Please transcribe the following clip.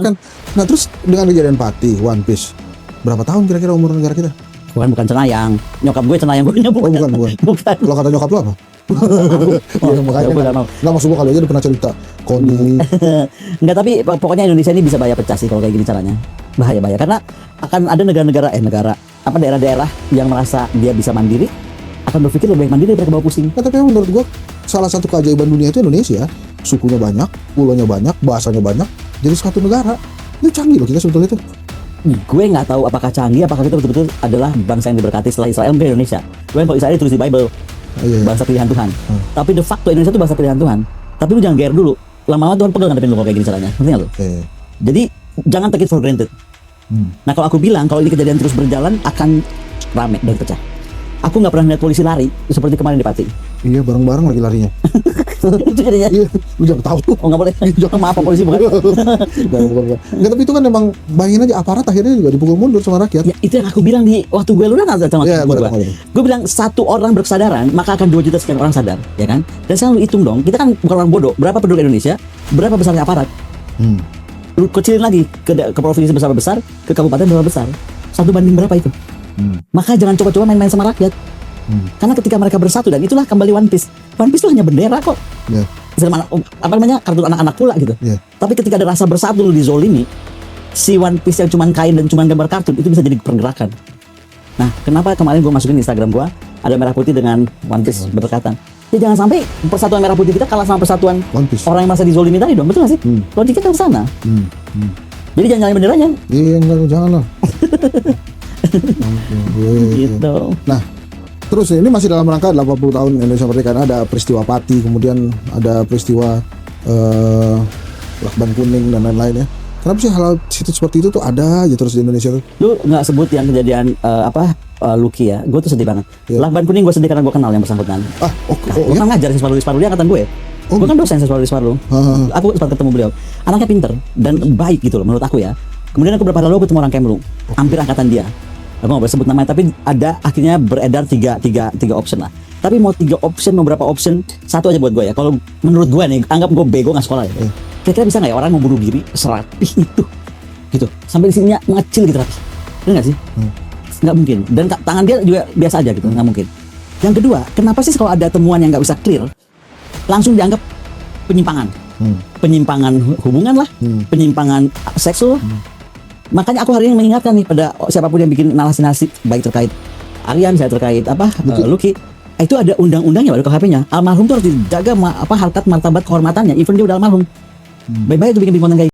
kan. Nah terus dengan kejadian Pati, One Piece, berapa tahun kira-kira umur negara kita? Bukan Cenayang. Nyokap gue Cenayang, gue Oh bukan. Bukan. Kalau kata nyokap lu apa? Iya makanya Gue kan. nggak mau. Nggak, maksud gua kali aja udah pernah cerita Koni. Enggak, tapi pokoknya Indonesia ini bisa bahaya pecah sih kalau kayak gini caranya. Bahaya karena akan ada negara apa daerah-daerah yang merasa dia bisa mandiri, akan berpikir lebih baik mandiri daripada bawa pusing. Nah, tapi menurut gua salah satu keajaiban dunia itu Indonesia. Sukunya banyak, pulaunya banyak, bahasanya banyak, jadi satu negara. Ini canggih loh kita sebetulnya itu. Gue nggak tahu apakah canggih, apakah kita betul-betul adalah bangsa yang diberkati setelah Israel mungkin Indonesia. Gue kalau Israel tulis di Bible, Iya. bangsa pilihan Tuhan. Tapi de facto Indonesia itu bangsa pilihan Tuhan. Tapi lu jangan GR dulu. Lama-lama Tuhan pegang ngadepin lu kalau kayak gini caranya. Ngerti nggak lu? Jadi jangan take it for granted. Nah kalau aku bilang kalau ini kejadian terus berjalan akan rame dan pecah. Aku nggak pernah lihat polisi lari seperti kemarin di Pati. Iya, bareng-bareng lagi larinya. Itu jadinya. Iya, lu jangan tahu. Oh nggak boleh. Maaf Pak polisi bukan. Bukan. Nggak, tapi itu kan emang bayangin aja aparat akhirnya juga dipukul mundur sama rakyat. Ya itu yang aku bilang di waktu gue lunas sama Iya, gue. gua tahu. Gue bilang satu orang berkesadaran maka akan 2 juta sekian orang sadar, ya kan? Dan sekarang lu hitung dong, kita kan bukan orang bodoh. Berapa penduduk Indonesia? Berapa besarnya aparat? Lu kecilin lagi ke provinsi besar, ke kabupaten berapa besar? 1 banding berapa itu? Maka jangan coba-coba main-main sama rakyat. Karena ketika mereka bersatu, dan itulah kembali One Piece. One Piece itu hanya bendera kok. Iya. Sama apa namanya kartun anak-anak pula gitu. Iya. Tapi ketika ada rasa bersatu lu dizolimi, si One Piece yang cuman kain dan cuman gambar kartun itu bisa jadi pergerakan. Nah, kenapa kemarin gue masukin Instagram gue ada merah putih dengan One Piece berdekatan? Ya jangan sampai persatuan merah putih kita kalah sama persatuan One Piece. orang yang merasa dizolimi tadi dong, betul nggak sih? Logiknya kan ke sana. Jadi jangan nyalain benderanya. Iya, enggak, jangan lah. Gitu. Nah, terus ini masih dalam rangka 80 tahun Indonesia Merdeka. Ada peristiwa Pati, kemudian ada peristiwa Lakban Kuning dan lain-lain ya. Kenapa sih hal situ seperti itu tuh ada aja terus di Indonesia tuh? Lu nggak sebut yang kejadian Lucky ya? Gue tuh sedih banget. Iya. Lakban Kuning gue sedih karena gue kenal yang bersangkutan. Gue Ya? kan ngajar siswa Parlu angkatan gue. Gue kan dosen siswa Parlu. Aku sempat ketemu beliau. Anaknya pinter dan baik gitu loh menurut aku ya. Kemudian aku beberapa hari lalu ketemu orang Kemlu, hampir angkatan dia. Aku nggak boleh sebut namanya, tapi ada akhirnya beredar tiga option lah. Tapi mau 3 option, mau berapa option, satu aja buat gue ya. Kalau menurut gue nih, anggap gue bego nggak sekolah ya. Kira-kira bisa nggak ya orang mau bunuh diri serapih itu, gitu, sampai di sininya mengecil gitu rapi, benar nggak sih? Nggak mungkin. Dan tangan dia juga biasa aja gitu, nggak mungkin. Yang kedua, kenapa sih kalau ada temuan yang nggak bisa clear, langsung dianggap penyimpangan, penyimpangan hubungan lah, penyimpangan seksual. Makanya aku hari ini mengingatkan nih pada siapapun yang bikin narasi-narasi baik terkait Aryan, saya terkait Lucky, itu ada undang-undangnya pada KHP-nya. Almarhum tuh harus dijaga harkat martabat kehormatannya, even dia udah almarhum. Baik-baik tuh bikin konten kayak